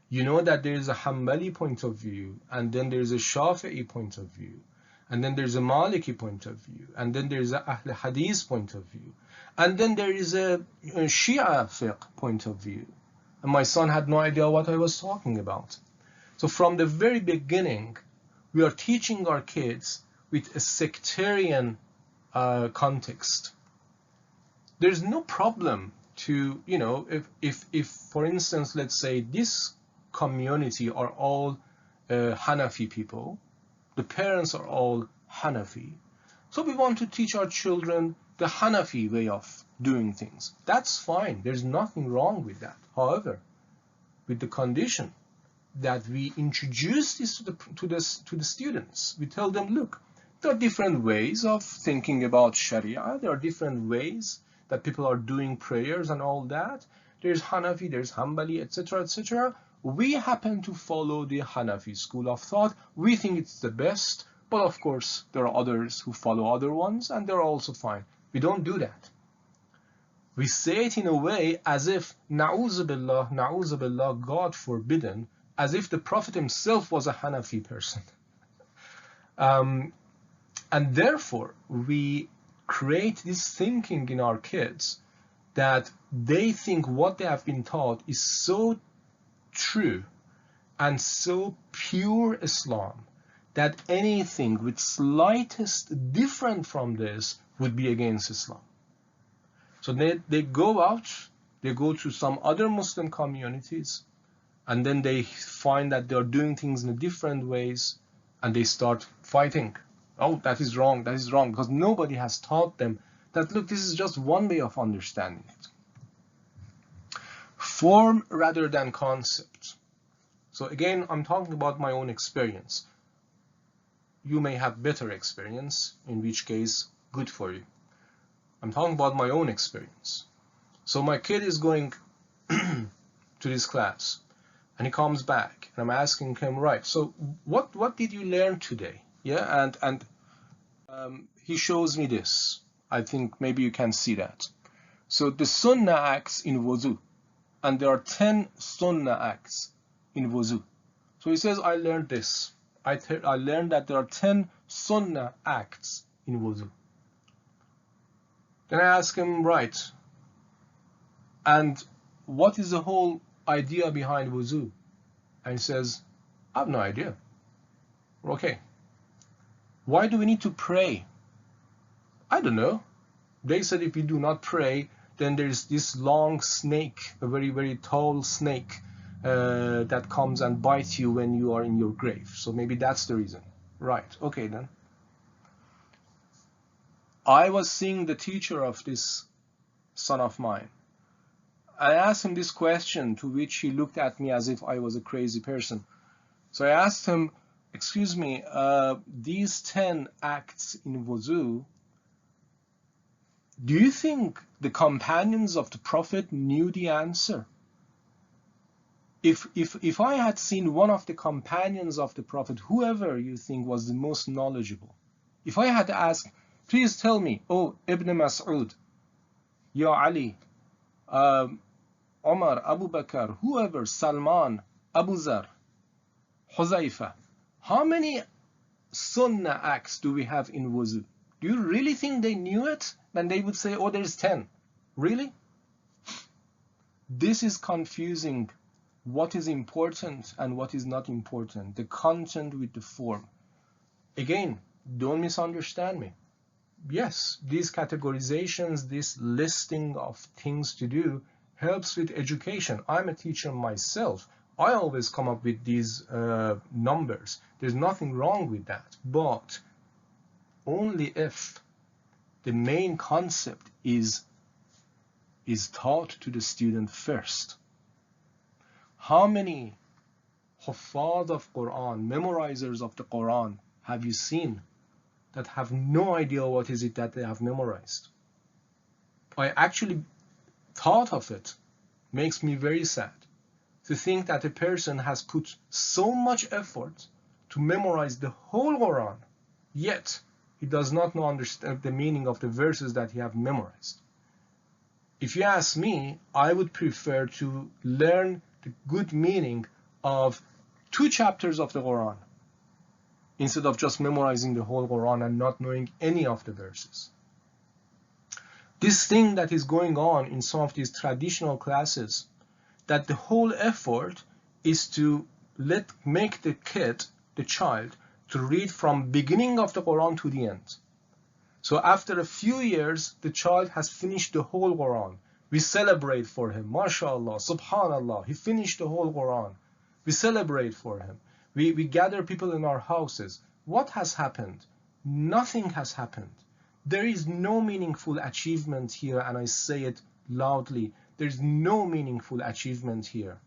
You know that there is a Hanbali point of view, and then there is a Shafi'i point of view, and then there's a Maliki point of view, and then there is a Ahl Hadith point of view, and then there is a Shia fiqh point of view. And my son had no idea what I was talking about. So from the very beginning, we are teaching our kids with a sectarian context. There's no problem to, you know, if for instance, let's say this community are all Hanafi people, the parents are all Hanafi, so we want to teach our children the Hanafi way of doing things. That's fine. There's nothing wrong with that. However, with the condition that we introduce this to the students, we tell them, look, there are different ways of thinking about Sharia. There are different ways that people are doing prayers and all that. There's Hanafi, there's Hanbali, etc., etc. We happen to follow the Hanafi school of thought. We think it's the best, but of course there are others who follow other ones, and they're also fine. We don't do that. We say it in a way as if, na'udzu billah, God forbidden, as if the Prophet himself was a Hanafi person. And therefore, we create this thinking in our kids that they think what they have been taught is so true and so pure Islam that anything with slightest different from this would be against Islam. So they go out, they go to some other Muslim communities, and then they find that they're doing things in different ways, and they start fighting. Oh, that is wrong, because nobody has taught them that, look, this is just one way of understanding it. Form rather than concept. So again, I'm talking about my own experience. You may have better experience, in which case, good for you. I'm talking about my own experience. So my kid is going to this class, and he comes back, and I'm asking him, right, so what did you learn today? Yeah, and he shows me this. I think maybe you can see that. So the Sunnah acts in wudu, and there are 10 Sunnah acts in wudu. So he says, I learned this. I learned that there are 10 Sunnah acts in wudu. Then I ask him, right, and what is the whole idea behind wudu? And he says, I have no idea. Okay. Why do we need to pray? I don't know. They said if we do not pray, then there's this long snake, a very, very tall snake that comes and bites you when you are in your grave. So maybe that's the reason. Right. Okay then. I was seeing the teacher of this son of mine. I asked him this question, to which he looked at me as if I was a crazy person. So I asked him, excuse me, these 10 acts in wudu, do you think the companions of the Prophet knew the answer? If I had seen one of the companions of the Prophet, whoever you think was the most knowledgeable, if I had asked, please tell me, oh, Ibn Mas'ud, Ya Ali, Omar, Abu Bakr, whoever, Salman, Abu Zar, Huzaifa, how many Sunnah acts do we have in wudu? Do you really think they knew it? Then they would say, oh, there's 10. Really? This is confusing what is important and what is not important, the content with the form. Again, don't misunderstand me. Yes, these categorizations, this listing of things to do helps with education. I'm a teacher myself. I always come up with these numbers. There's nothing wrong with that, but only if the main concept is taught to the student first. How many huffaz of Quran, memorizers of the Quran, have you seen that have no idea what is it that they have memorized? I actually thought of it. Makes me very sad to think that a person has put so much effort to memorize the whole Quran, yet he does not know understand the meaning of the verses that he have memorized. If you ask me, I would prefer to learn the good meaning of 2 chapters of the Quran instead of just memorizing the whole Quran and not knowing any of the verses. This thing that is going on in some of these traditional classes, that the whole effort is to make the kid, the child, to read from beginning of the Quran to the end. So after a few years, the child has finished the whole Quran We celebrate for him. MashaAllah, Subhanallah, he finished the whole Quran. We celebrate for him. We gather people in our houses. What has happened? Nothing has happened. There is no meaningful achievement here, and I say it loudly. There's no meaningful achievement here,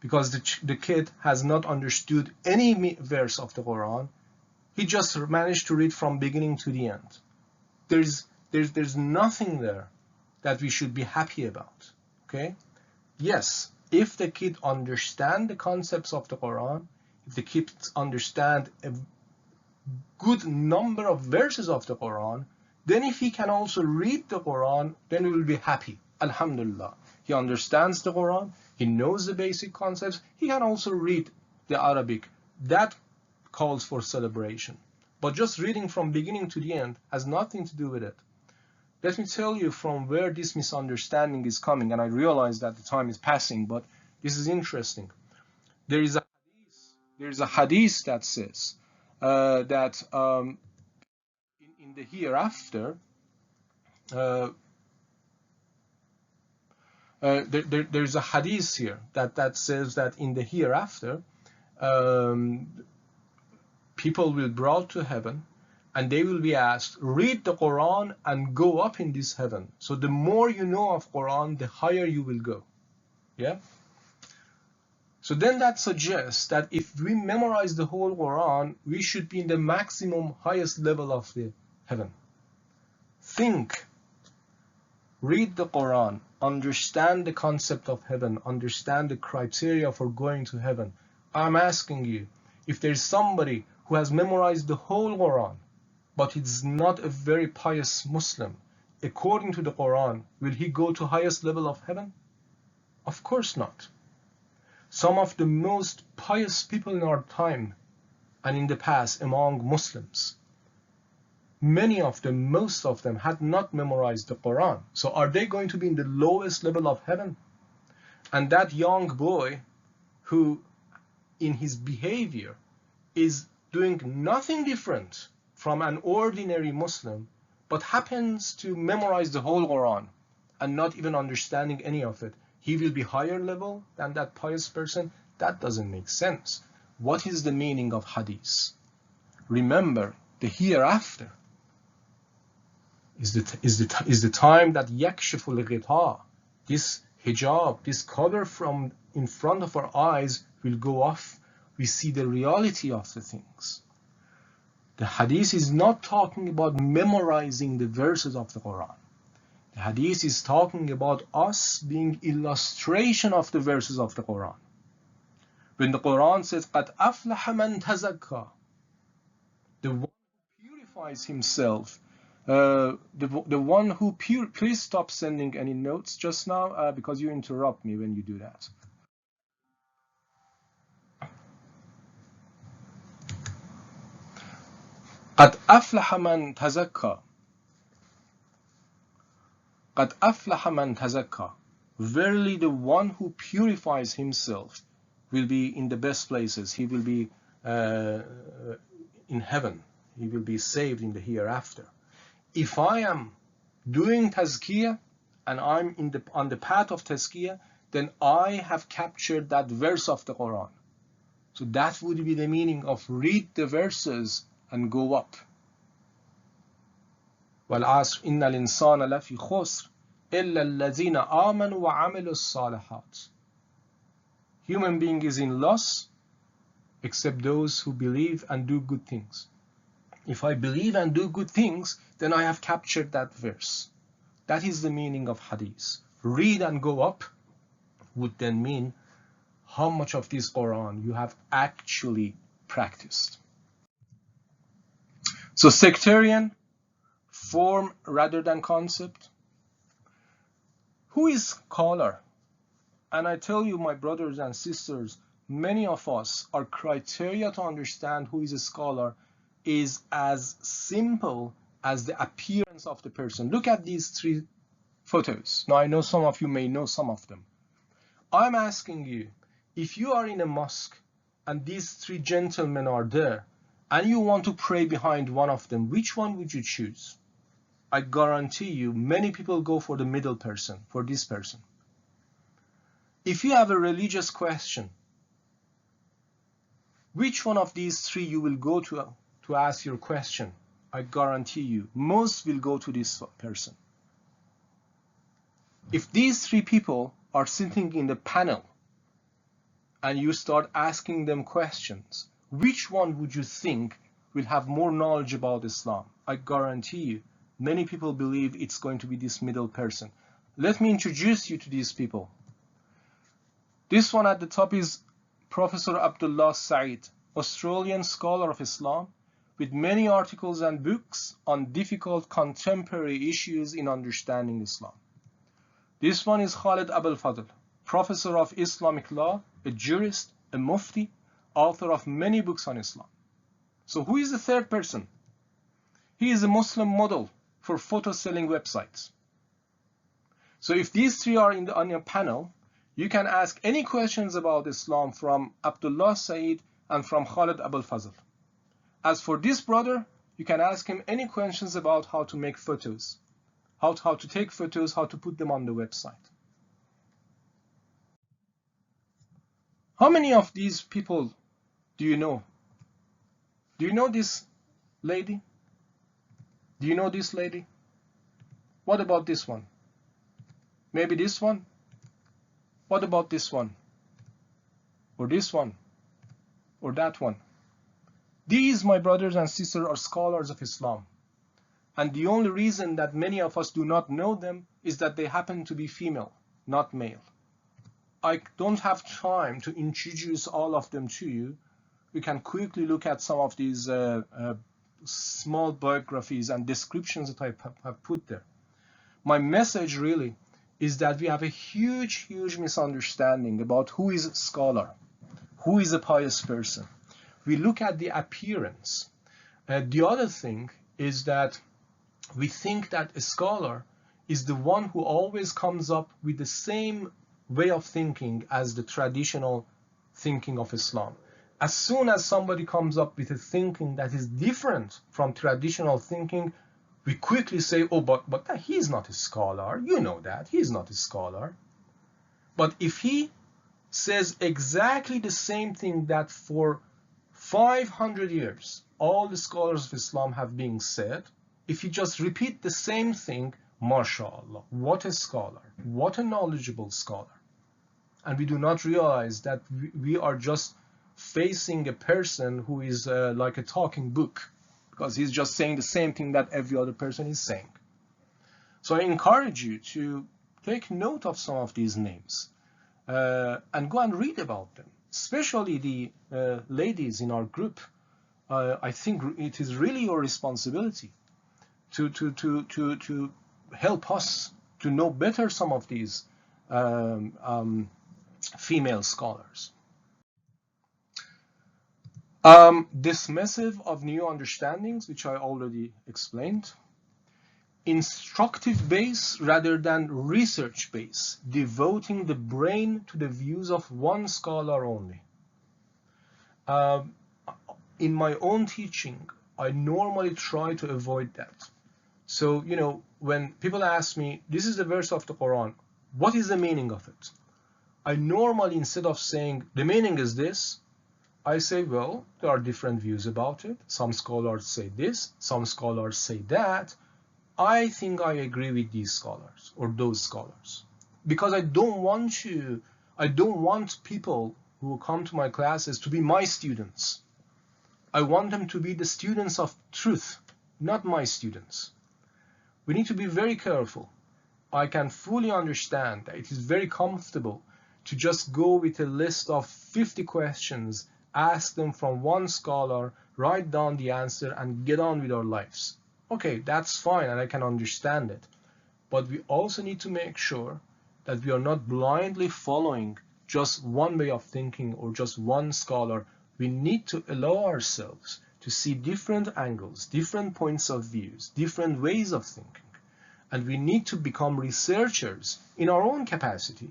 because the kid has not understood any verse of the Quran. He just managed to read from beginning to the end. There's nothing there that we should be happy about. Okay? Yes, if the kid understand the concepts of the Quran, if the kid understand a good number of verses of the Quran, then if he can also read the Quran, then we will be happy. Alhamdulillah. He understands the Quran, he knows the basic concepts, he can also read the Arabic. That calls for celebration. But just reading from beginning to the end has nothing to do with it. Let me tell you from where this misunderstanding is coming, and I realize that the time is passing, but this is interesting. There is a hadith that says that in the hereafter, there's a hadith here that says that in the hereafter, people will be brought to heaven, and they will be asked, read the Quran and go up in this heaven. So the more you know of Quran, the higher you will go. Yeah? So then that suggests that if we memorize the whole Quran, we should be in the maximum highest level of the heaven. Think, read the Quran, understand the concept of heaven, understand the criteria for going to heaven. I'm asking you, if there's somebody who has memorized the whole Quran, but he's not a very pious Muslim, according to the Quran, will he go to highest level of heaven? Of course not. Some of the most pious people in our time and in the past among Muslims, many of them, most of them, had not memorized the Quran. So are they going to be in the lowest level of heaven? And that young boy who in his behavior is doing nothing different from an ordinary Muslim, but happens to memorize the whole Quran and not even understanding any of it, he will be higher level than that pious person? That doesn't make sense. What is the meaning of hadith? Remember, the hereafter is the time that yakshiful ghita, this hijab, this cover from in front of our eyes will go off. We see the reality of the things. The hadith is not talking about memorizing the verses of the Quran. The hadith is talking about us being illustration of the verses of the Quran. When the Quran says, قَدْ أَفْلَحَ مَنْ تَزَكَّى, the one who purifies himself, the one who please stop sending any notes just now because you interrupt me when you do that. قَدْ أَفْلَحَ مَنْ تَزَكَّى. قَدْ أَفْلَحَ مَنْ تَزَكَّى. Verily the one who purifies himself will be in the best places. He will be in heaven. He will be saved in the hereafter. If I am doing tazkiyah and I'm on the path of tazkiyah, then I have captured that verse of the Quran. So that would be the meaning of read the verses and go up. وَالْعَصْرِ إِنَّ الْإِنسَانَ لَفِي خُسْرٍ إِلَّا الَّذِينَ آمَنُوا وَعَمِلُوا الصَّالِحَاتِ. Human being is in loss except those who believe and do good things. If I believe and do good things, then I have captured that verse. That is the meaning of hadith. Read and go up would then mean how much of this Quran you have actually practiced. So sectarian, form rather than concept. Who is scholar? And I tell you, my brothers and sisters, many of us, our criteria to understand who is a scholar is as simple as the appearance of the person. Look at these three photos. Now I know some of you may know some of them. I'm asking you, if you are in a mosque and these three gentlemen are there and you want to pray behind one of them, which one would you choose? I guarantee you many people go for the middle person, for this person. If you have a religious question, which one of these three you will go to ask your question? I guarantee you most will go to this person. If these three people are sitting in the panel and you start asking them questions, which one would you think will have more knowledge about Islam? I guarantee you many people believe it's going to be this middle person. Let me introduce you to these people. This one at the top is Professor Abdullah Said, Australian scholar of Islam with many articles and books on difficult contemporary issues in understanding Islam. This one is Khalid Abul Fadl, Professor of Islamic law, a jurist, a mufti, author of many books on Islam. So who is the third person? He is a Muslim model for photo selling websites. So if these three are on your panel, you can ask any questions about Islam from Abdullah Said and from Khalid Abul Fazl. As for this brother, you can ask him any questions about how to make photos, how to take photos, how to put them on the website. How many of these people do you know? Do you know this lady? Do you know this lady? What about this one? Maybe this one? What about this one? Or this one? Or that one? These, my brothers and sisters, are scholars of Islam. And the only reason that many of us do not know them is that they happen to be female, not male. I don't have time to introduce all of them to you. We can quickly look at some of these small biographies and descriptions that I have put there. My message really is that we have a huge misunderstanding about who is a scholar, who is a pious person. We look at the appearance. The other thing is that we think that a scholar is the one who always comes up with the same way of thinking as the traditional thinking of Islam. As soon as somebody comes up with a thinking that is different from traditional thinking, we quickly say, oh, but he's not a scholar. You know that. He's not a scholar. But if he says exactly the same thing that for 500 years all the scholars of Islam have been said, if you just repeat the same thing, mashallah, what a scholar, what a knowledgeable scholar. And we do not realize that we are just facing a person who is like a talking book, because he's just saying the same thing that every other person is saying. So I encourage you to take note of some of these names and go and read about them, especially the ladies in our group. I think it is really your responsibility to help us to know better some of these female scholars. Dismissive of new understandings, which I already explained. Instructive base rather than research base, devoting the brain to the views of one scholar only. In my own teaching, I normally try to avoid that. So, when people ask me, this is the verse of the Quran, what is the meaning of it? I normally, instead of saying, the meaning is this, I say, well, there are different views about it. Some scholars say this, some scholars say that. I think I agree with these scholars or those scholars. Because I don't want people who come to my classes to be my students. I want them to be the students of truth, not my students. We need to be very careful. I can fully understand that it is very comfortable to just go with a list of 50 questions, ask them from one scholar, write down the answer, and get on with our lives. Okay, that's fine, and I can understand it. But we also need to make sure that we are not blindly following just one way of thinking or just one scholar. We need to allow ourselves to see different angles, different points of views, different ways of thinking. And we need to become researchers in our own capacity.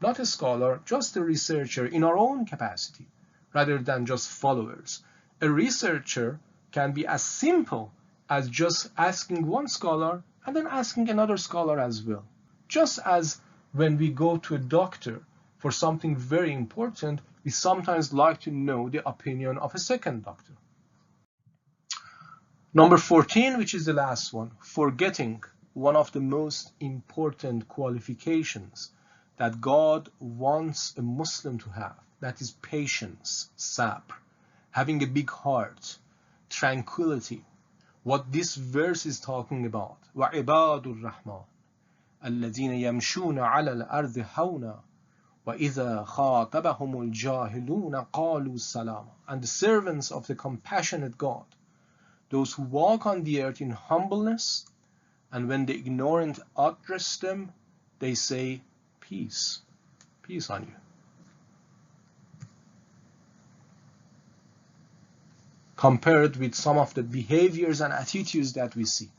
Not a scholar, just a researcher in our own capacity, rather than just followers. A researcher can be as simple as just asking one scholar and then asking another scholar as well. Just as when we go to a doctor for something very important, we sometimes like to know the opinion of a second doctor. Number 14, which is the last one, forgetting one of the most important qualifications that God wants a Muslim to have, that is patience, sabr, having a big heart, tranquility. What this verse is talking about, وَعِبَادُ الرَّحْمَنِ الَّذِينَ يَمْشُونَ عَلَى الْأَرْضِ هَوْنًا وَإِذَا خَاطَبَهُمُ الْجَاهِلُونَ قَالُوا سَلَامًا. And the servants of the compassionate God, those who walk on the earth in humbleness, and when the ignorant address them, they say, peace, peace on you. Compared with some of the behaviors and attitudes that we see.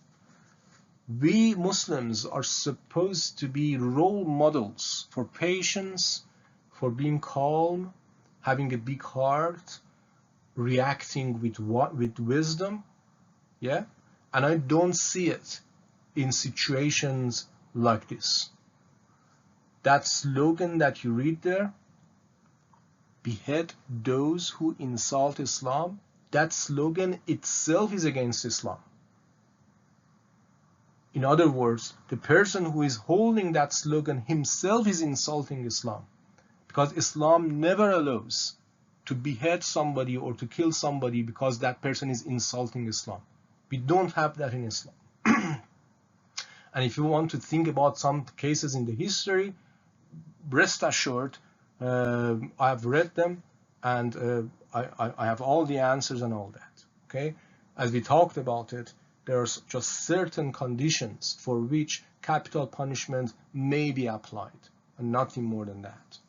We Muslims are supposed to be role models for patience, for being calm, having a big heart, reacting with wisdom, yeah? And I don't see it in situations like this. That slogan that you read there, behead those who insult Islam, that slogan itself is against Islam. In other words, the person who is holding that slogan himself is insulting Islam, because Islam never allows to behead somebody or to kill somebody because that person is insulting Islam. We don't have that in Islam. And if you want to think about some cases in the history, rest assured, I have read them, and I have all the answers and all that. Okay, as we talked about it, there's just certain conditions for which capital punishment may be applied, and nothing more than that.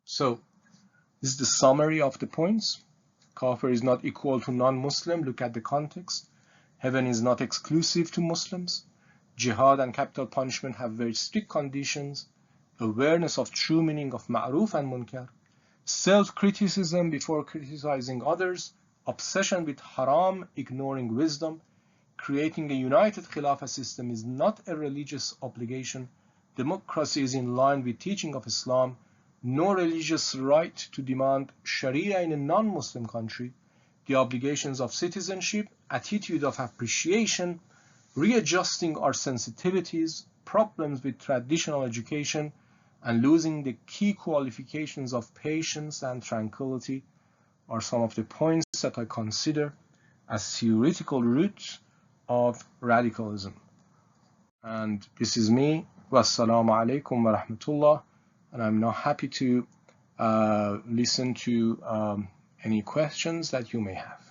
So, this is the summary of the points. Kafir is not equal to non-Muslim. Look at the context. Heaven is not exclusive to Muslims. Jihad and capital punishment have very strict conditions. Awareness of true meaning of ma'ruf and munkar. Self-criticism before criticizing others. Obsession with haram, ignoring wisdom. Creating a united Khilafah system is not a religious obligation. Democracy is in line with teaching of Islam. No religious right to demand Sharia in a non-Muslim country. The obligations of citizenship, attitude of appreciation, readjusting our sensitivities, problems with traditional education, and losing the key qualifications of patience and tranquility are some of the points that I consider as theoretical roots of radicalism. And this is me. Wassalamu alaikum wa rahmatullah. And I'm now happy to listen to any questions that you may have.